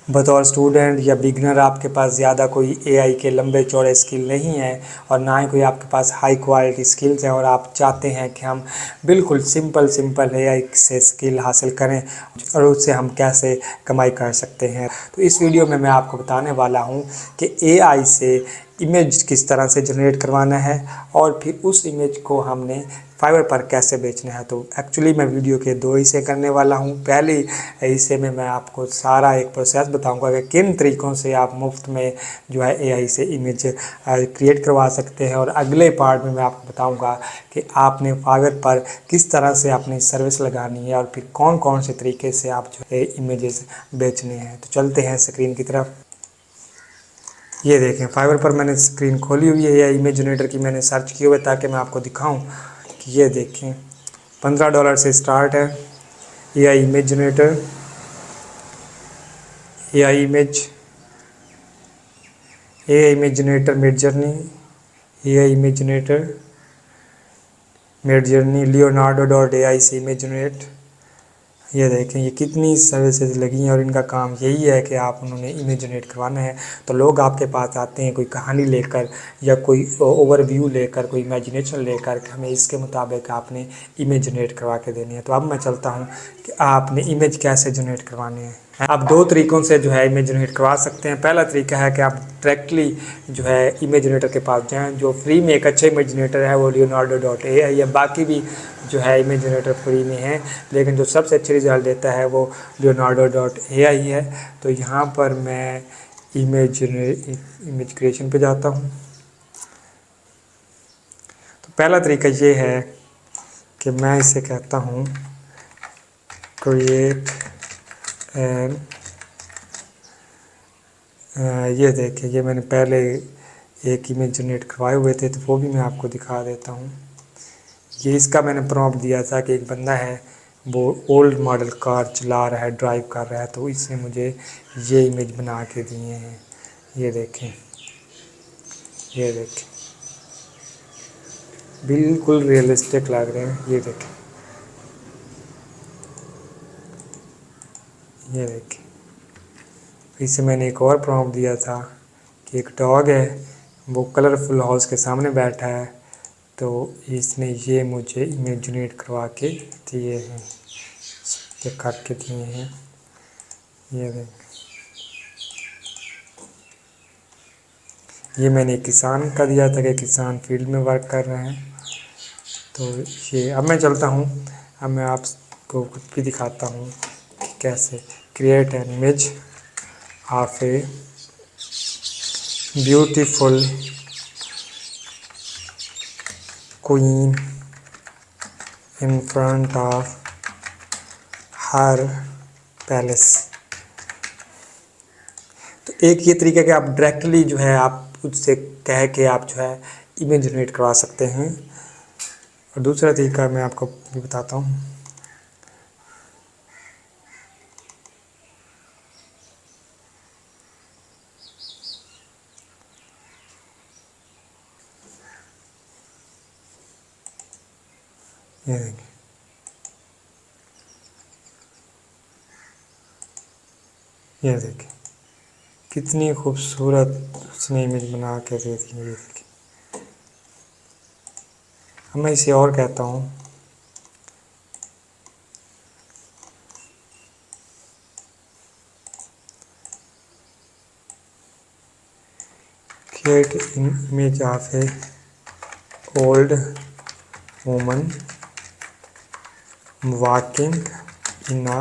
बतौर स्टूडेंट या बिगनर आपके पास ज़्यादा कोई एआई के लंबे चौड़े स्किल नहीं है और ना ही कोई आपके पास हाई क्वालिटी स्किल्स हैं और आप चाहते हैं कि हम बिल्कुल सिंपल एआई से स्किल हासिल करें और उससे हम कैसे कमाई कर सकते हैं, तो इस वीडियो में मैं आपको बताने वाला हूं कि एआई से इमेज किस तरह से जनरेट करवाना है और फिर उस इमेज को हमने फाइवर पर कैसे बेचना है। तो एक्चुअली मैं वीडियो के 2 हिस्से करने वाला हूं। पहले हिस्से में मैं आपको सारा एक प्रोसेस बताऊंगा कि किन तरीक़ों से आप मुफ्त में जो है एआई से इमेज क्रिएट करवा सकते हैं, और अगले पार्ट में मैं आपको बताऊंगा कि आपने फाइवर पर किस तरह से अपनी सर्विस लगानी है और फिर कौन कौन से तरीके से आप जो है इमेजेस बेचने हैं। तो चलते हैं स्क्रीन की तरफ। ये देखें, फाइवर पर मैंने स्क्रीन खोली हुई है या इमेज जनरेटर की मैंने सर्च किया हुआ है ताकि मैं आपको दिखाऊं कि ये देखें $15 से स्टार्ट है AI image generator, AI image generator Midjourney लियोनार्डो.ai से इमेज जनरेट। ये देखें ये कितनी सर्विसेज लगी हैं और इनका काम यही है कि आप उन्होंने इमेज जनरेट करवाना है। तो लोग आपके पास आते हैं कोई कहानी लेकर या कोई ओवरव्यू लेकर, कोई इमेजिनेशन लेकर कि हमें इसके मुताबिक आपने इमेज जनरेट करवा के देनी है। तो अब मैं चलता हूँ कि आपने इमेज कैसे जनरेट करवाने हैं। आप 2 तरीक़ों से जो है इमेज जनरेट करवा सकते हैं। पहला तरीका है कि आप डायरेक्टली जो है इमेज जनरेटर के पास जाएँ। जो फ्री में एक अच्छा इमेज जनरेटर है वो लियोनार्डो.ai है, बाकी भी जो है इमेज जनरेटर फ्री में है, लेकिन जो सबसे अच्छे रिज़ल्ट देता है वो लियोनार्डो.ai है। तो यहाँ पर मैं इमेज क्रिएशन पे जाता हूँ। तो पहला तरीका ये है कि मैं इसे कहता हूँ क्रिएट एन, ये देखिए ये मैंने पहले एक इमेज जनरेट करवाए हुए थे तो वो भी मैं आपको दिखा देता हूँ। ये इसका मैंने प्रॉम्प्ट दिया था कि एक बंदा है वो ओल्ड मॉडल कार चला रहा है, ड्राइव कर रहा है, तो इसने मुझे ये इमेज बना के दिए हैं। ये देखें बिल्कुल रियलिस्टिक लग रहे हैं। ये देखें इससे मैंने एक और प्रॉम्प्ट दिया था कि एक डॉग है वो कलरफुल हाउस के सामने बैठा है, तो इसने ये मुझे इमेज जनरेट करवा के दिए हैं, ये करके दिए हैं। ये देख, ये मैंने किसान का दिया था कि किसान फील्ड में वर्क कर रहे हैं। तो ये अब मैं चलता हूँ, अब मैं आपको कुछ भी दिखाता हूँ कि कैसे create an image of a beautiful queen in front of her palace. तो एक ये तरीका कि आप डायरेक्टली जो है आप उससे कह के आप जो है इमेज जनरेट करवा सकते हैं, और दूसरा तरीका मैं आपको भी बताता हूँ। ये देखिए कितनी खूबसूरत उसने इमेज बना के दे दी। ये देखिए अब मैं इसे और कहता हूँ create image of A old woman walking in a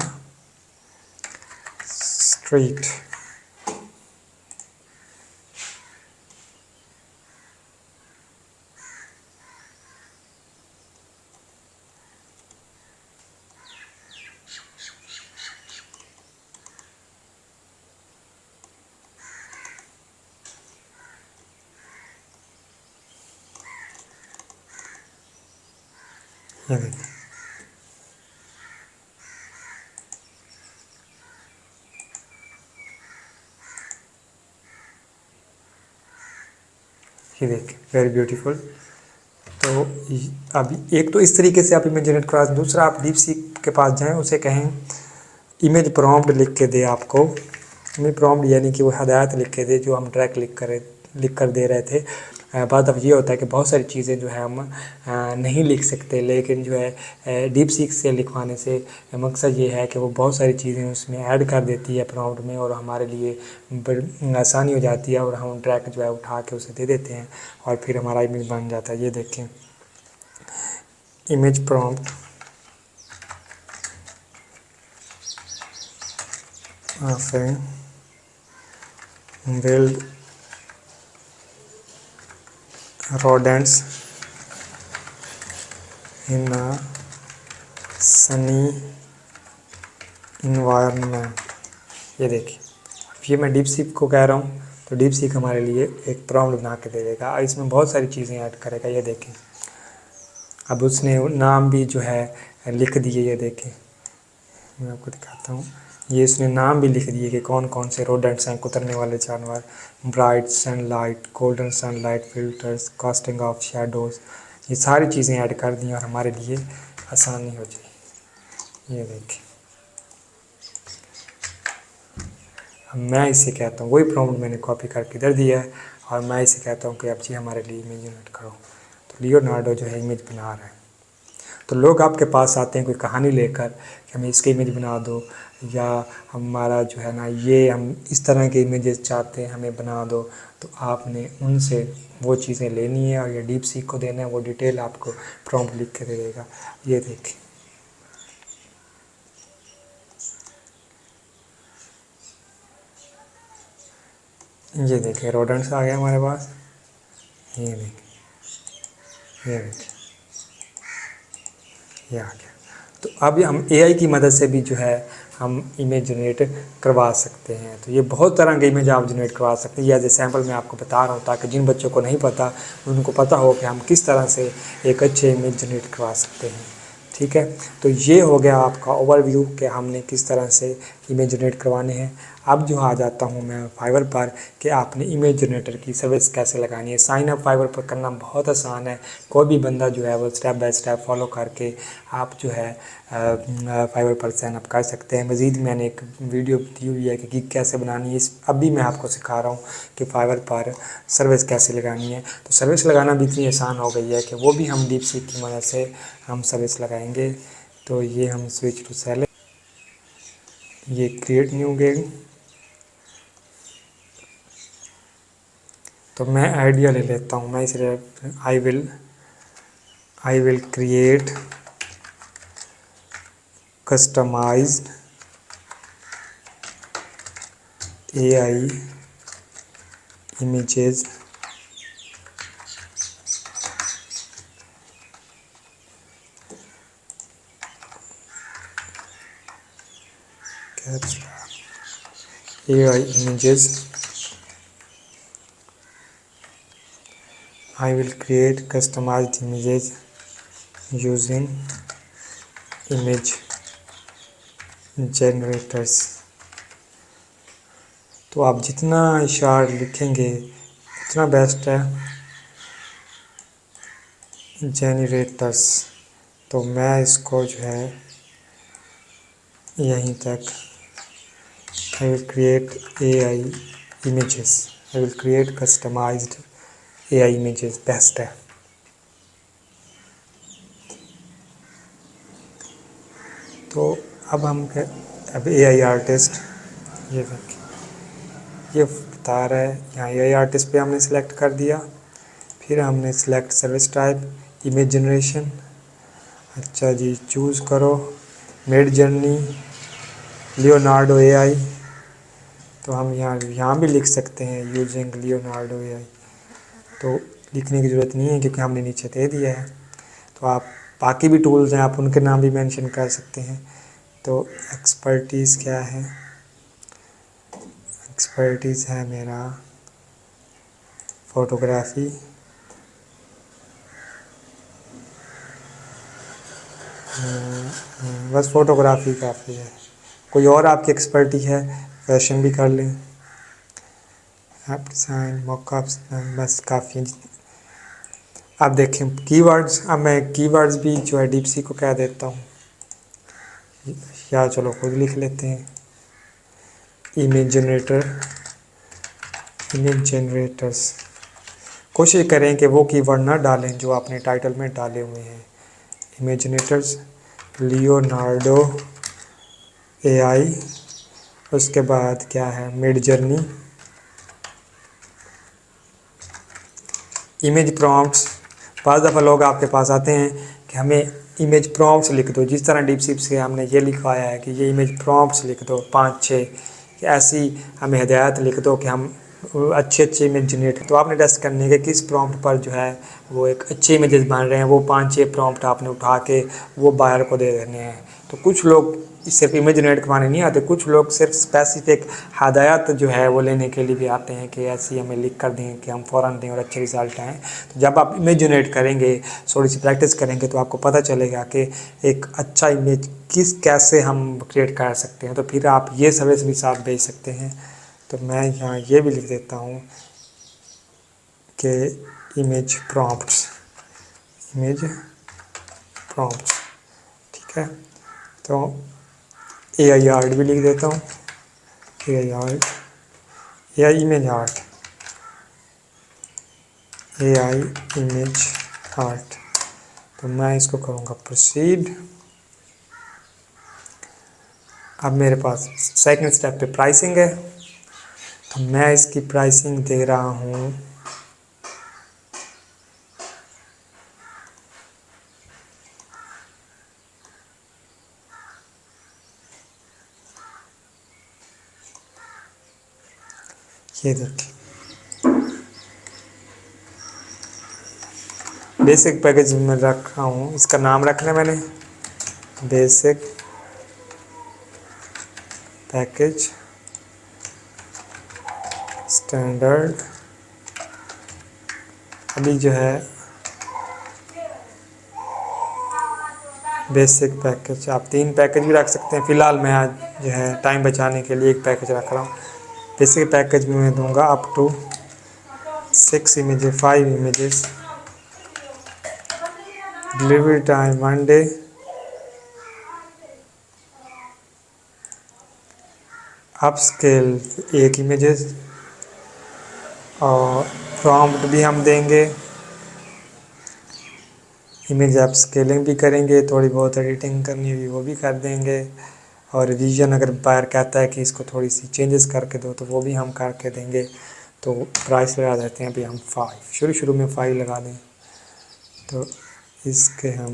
street। ये देखिए वेरी ब्यूटीफुल। तो अभी एक तो इस तरीके से आप इमेज जनरेट करा, दूसरा आप डीप सीक के पास जाएं, उसे कहें इमेज प्रॉम्प्ट लिख के दे आपको हमें प्रॉम्प्ट यानी कि वो हदायत लिख के दे जो हम ट्रैक लिख कर दे रहे थे। बात अब ये होता है कि बहुत सारी चीज़ें जो है हम नहीं लिख सकते, लेकिन जो है डीप सीक से लिखवाने से मकसद ये है कि वो बहुत सारी चीज़ें उसमें ऐड कर देती है प्रॉम्प्ट में, और हमारे लिए आसानी हो जाती है, और हम ट्रैक जो है उठा के उसे दे देते हैं और फिर हमारा इमेज बन जाता है। ये देखें, image prompt build rodents in a sunny environment। ये देखिए, अब ये मैं डीप सीक को कह रहा हूँ तो डीप सीक हमारे लिए एक प्रॉम्प्ट बना के दे देगा, इसमें बहुत सारी चीज़ें ऐड करेगा। ये देखें, अब उसने नाम भी जो है लिख दिए। ये देखें, मैं आपको दिखाता हूँ, ये इसने नाम भी लिख दिए कि कौन कौन से रोडेंट्स हैं, कुतरने वाले जानवर, bright sunlight, golden sunlight filters, casting of shadows, ये सारी चीज़ें ऐड कर दी और हमारे लिए आसानी हो जाए। ये देखिए, अब मैं इसे कहता हूँ, वही प्रॉम्प्ट मैंने कॉपी करके इधर दिया है और मैं इसे कहता हूँ कि अब जी हमारे लिए इमेज जनरेट करो। तो लियोनार्डो जो है इमेज बना रहा है। तो लोग आपके पास आते हैं कोई कहानी लेकर कि हमें इसकी इमेज बना दो, या हमारा जो है ना ये हम इस तरह के इमेजेस चाहते हैं हमें बना दो, तो आपने उनसे वो चीज़ें लेनी है और ये डीप सीक को देना है, वो डिटेल आपको प्रॉम्प्ट लिख के दे देगा। ये देखिए, ये देखिए रोडेंट्स आ गया हमारे पास। ये देखिए, ये देखिए, ये आ गया। तो अब हम एआई की मदद से भी जो है हम इमेज जनरेट करवा सकते हैं। तो ये बहुत तरह के इमेज आप जनरेट करवा सकते हैं। एज ए सैम्पल मैं आपको बता रहा हूँ ताकि जिन बच्चों को नहीं पता उनको पता हो कि हम किस तरह से एक अच्छे इमेज जनरेट करवा सकते हैं। ठीक है, तो ये हो गया आपका ओवरव्यू कि हमने किस तरह से इमेज जनरेट करवाने हैं। अब जो आ जाता हूँ मैं फाइवर पर कि आपने इमेज जनरेटर की सर्विस कैसे लगानी है। साइन अप फाइवर पर करना बहुत आसान है, कोई भी बंदा जो है वो स्टेप बाय स्टेप फॉलो करके आप जो है फाइवर पर साइन अप कर सकते हैं। मज़ीद मैंने एक वीडियो दी हुई है कि गिग कैसे बनानी है, इस अभी मैं आपको सिखा रहा हूँ कि फाइवर पर सर्विस कैसे लगानी है। तो सर्विस लगाना भी इतनी आसान हो गई है कि वो भी हम डीप सीक की मदद से हम सर्विस लगाएंगे। तो ये हम स्विच टू सेलेक्ट, ये क्रिएट न्यू गिग, तो मैं आइडिया ले लेता हूँ। मैं इसलिए I will create customized AI images AI images। I will create customized images using image generators। तो आप जितना इशार लिखेंगे उतना बेस्ट है। जेनरेटर्स, तो मैं इसको जो है यहीं तक, I will create AI images, I will create customized AI images, best है। तो अब हम अब AI आर्टिस्ट, ये देखिए ये बता रहा है यहाँ AI आर्टिस्ट पे हमने सेलेक्ट कर दिया। फिर हमने select service type, image generation, अच्छा जी चूज़ करो मेड जर्नी लियोनार्डो AI। तो हम यहाँ भी लिख सकते हैं यूजिंग लियोनार्डो AI, तो लिखने की ज़रूरत नहीं है क्योंकि हमने नीचे दे दिया है। तो आप बाकी भी टूल्स हैं, आप उनके नाम भी मेंशन कर सकते हैं। तो एक्सपर्टीज़ क्या है, एक्सपर्टीज़ है मेरा फ़ोटोग्राफ़ी, बस फ़ोटोग्राफ़ी काफ़ी है। कोई और आपकी एक्सपर्टी है, फैशन भी कर लें, आप डिज़ाइन मॉकअप्स, बस काफ़ी है। आप देखें कीवर्ड्स, अब मैं कीवर्ड्स भी जो है डीप सीक को कह देता हूँ, या चलो खुद लिख लेते हैं। Image generators. कोशिश करें कि वो कीवर्ड ना डालें जो आपने टाइटल में डाले हुए हैं। इमेज जनरेटर्स, लियोनार्डो एआई, उसके बाद क्या है, मिड जर्नी, इमेज प्रॉम्प्ट्स। बाज़ दफ़ा लोग आपके पास आते हैं कि हमें इमेज प्रॉम्प्ट्स लिख दो, जिस तरह डीपसीप से हमने ये लिखवाया है कि ये इमेज प्रॉम्प्ट्स लिख दो 5-6, ऐसी हमें हिदायत लिख दो कि हम अच्छे इमेज जनरेट। तो आपने टेस्ट करने के किस प्रॉम्प्ट पर जो है वो एक अच्छे इमेजेस बन रहे हैं, वो 5-6 प्रॉम्प्ट आपने उठा के वो बायर को दे देने हैं। तो कुछ लोग सिर्फ इमेज जनरेट करवाने नहीं आते, कुछ लोग सिर्फ स्पेसिफिक हदायत जो है वो लेने के लिए भी आते हैं कि ऐसी हमें लिख कर दें कि हम फ़ौरन दें और अच्छे रिज़ल्ट आएँ। तो जब आप इमेज जनरेट करेंगे, थोड़ी सी प्रैक्टिस करेंगे, तो आपको पता चलेगा कि एक अच्छा इमेज कैसे हम क्रिएट कर सकते हैं। तो फिर आप ये सर्विस भी साथ भेज सकते हैं। तो मैं यहाँ ये भी लिख देता हूँ कि इमेज प्रॉम्प्ट्स, ठीक है। तो AI आर्ट भी लिख देता हूँ, AI art, AI image art, AI image art. तो मैं इसको करूँगा प्रोसीड। अब मेरे पास सेकंड स्टेप पे प्राइसिंग है, तो मैं इसकी प्राइसिंग दे रहा हूँ ये देखिए, बेसिक पैकेज में रखा हूँ, इसका नाम रखना है मैंने बेसिक पैकेज स्टैंडर्ड। अभी जो है बेसिक पैकेज, आप 3 पैकेज भी रख सकते हैं। फ़िलहाल मैं आज जो है टाइम बचाने के लिए 1 पैकेज रख रहा हूँ। बेसिक पैकेज में मैं दूंगा up to 6 images, 5 images, delivery time 1 day, upscale 1 images, और प्रॉम्प्ट भी हम देंगे, इमेज आप स्केलिंग भी करेंगे, थोड़ी बहुत एडिटिंग करनी होगी वो भी कर देंगे, और रिवीजन अगर बायर कहता है कि इसको थोड़ी सी चेंजेस करके दो तो वो भी हम करके देंगे। तो प्राइस लगा देते हैं अभी हम 5, शुरू में 5 लगा दें। तो इसके हम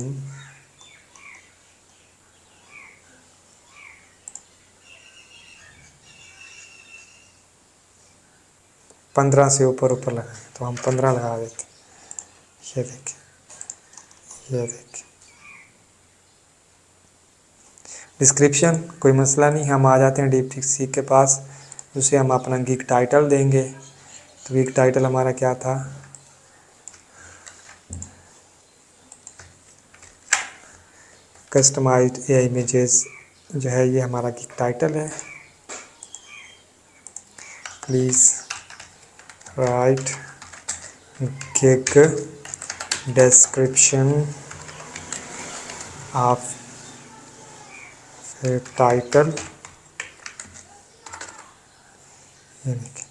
15 से ऊपर लगाएं, तो हम 15 लगा देते हैं। ये देखिए, ये देखिए डिस्क्रिप्शन, कोई मसला नहीं, हम आ जाते हैं डीपसीप के पास, उसे हम अपना गिग टाइटल देंगे। तो गिग टाइटल हमारा क्या था, कस्टमाइज्ड AI इमेजेस जो है, ये हमारा गिग टाइटल है। Please write gig description of title, ये देखिए,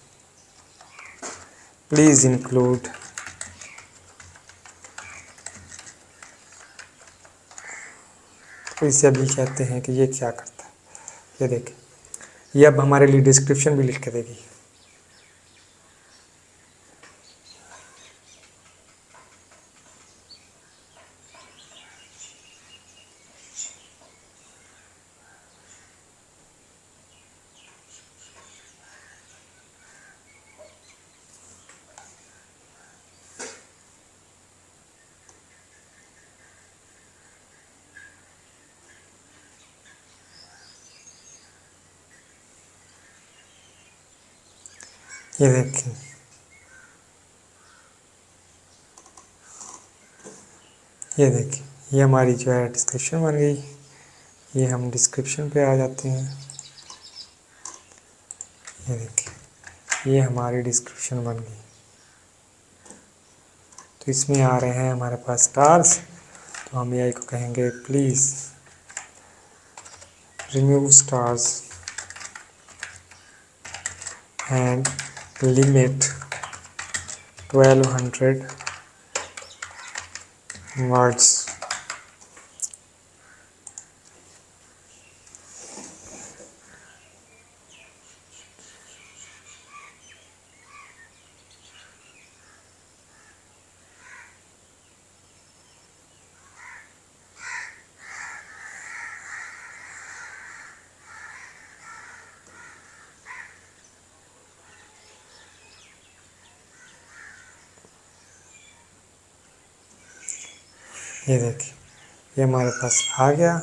प्लीज़ इंक्लूड तो इसे अभी कहते हैं कि ये क्या करता है। ये देखिए, ये अब हमारे लिए डिस्क्रिप्शन भी लिख के देगी। ये देखिए, ये देखिए, ये हमारी जो है डिस्क्रिप्शन बन गई। ये हम डिस्क्रिप्शन पे आ जाते हैं, ये देखिए, ये हमारी डिस्क्रिप्शन बन गई। तो इसमें आ रहे हैं हमारे पास स्टार्स, तो हम AI को कहेंगे please remove stars, and limit 1200 words. ये देखिए, ये हमारे पास आ गया।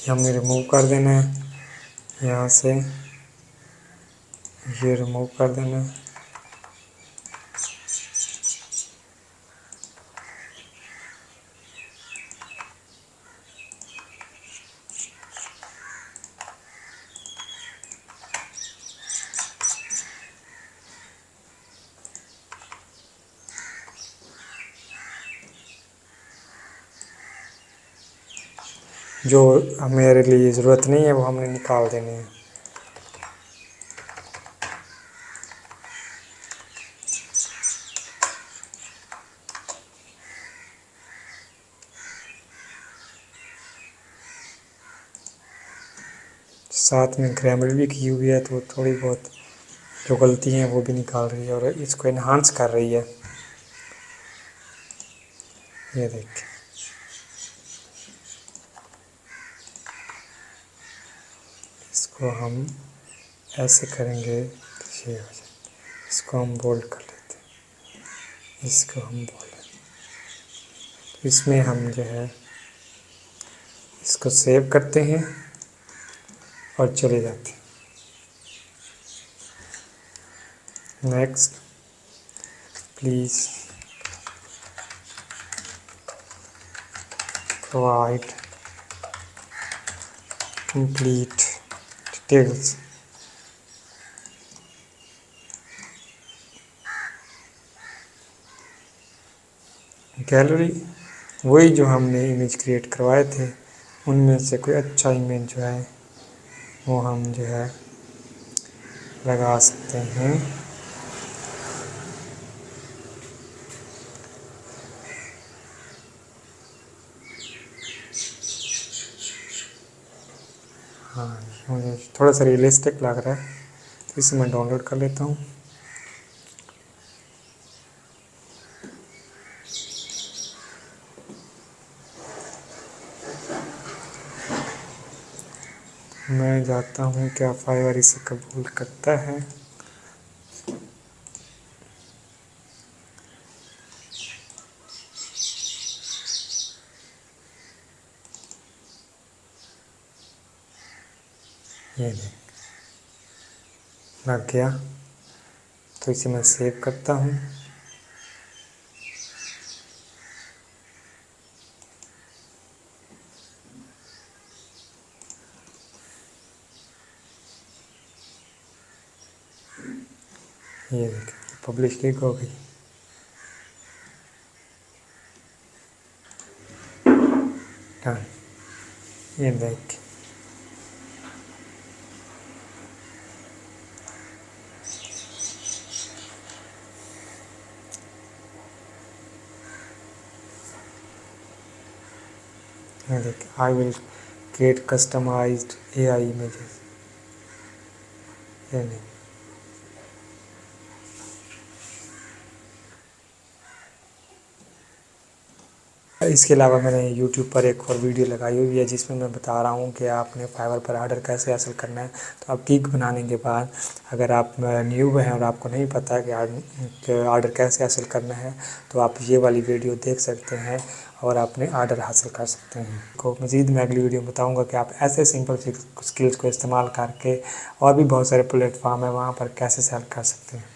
हमें रिमूव कर देना है यहाँ से, ये रिमूव कर देना है। जो मेरे लिए ज़रूरत नहीं है वो हमने निकाल देने हैं। साथ में ग्रामर भी की हुई है, तो थोड़ी बहुत जो गलती हैं वो भी निकाल रही है और इसको इन्हांस कर रही है। ये देखिए, इसको हम ऐसे करेंगे तो ये हो जाए। इसको हम बोल्ड कर लेते हैं, इसको हम बोल्ड, इसमें हम जो है इसको सेव करते हैं और चले जाते हैं। Next, please provide complete details. Gallery वही जो हमने इमेज क्रिएट करवाए थे, उनमें से कोई अच्छा इमेज जो है वो हम जो है लगा सकते हैं। हाँ, मुझे थोड़ा सा रियलिस्टिक लग रहा है, तो इसे मैं डाउनलोड कर लेता हूँ। मैं जाता हूँ क्या फाइवर इसे कबूल करता है। ये नहीं लग गया, तो इसे मैं सेव करता हूँ। ये देखिए पब्लिश क्लिक हो गई। हाँ, ये देख, ये देख, I will create customized AI images. ये नहीं, इसके अलावा मैंने YouTube पर एक और वीडियो लगाई हुई है जिसमें मैं बता रहा हूँ कि आपने फाइवर पर ऑर्डर कैसे हासिल करना है। तो आप गिग बनाने के बाद अगर आप न्यू हैं और आपको नहीं पता कि ऑर्डर कैसे हासिल करना है, तो आप ये वाली वीडियो देख सकते हैं और अपने ऑर्डर हासिल कर सकते हैं। को मज़ीद मैं अगली वीडियो में बताऊँगा कि आप ऐसे सिंपल स्किल्स को इस्तेमाल करके और भी बहुत सारे प्लेटफॉर्म है वहाँ पर कैसे सेल कर सकते हैं।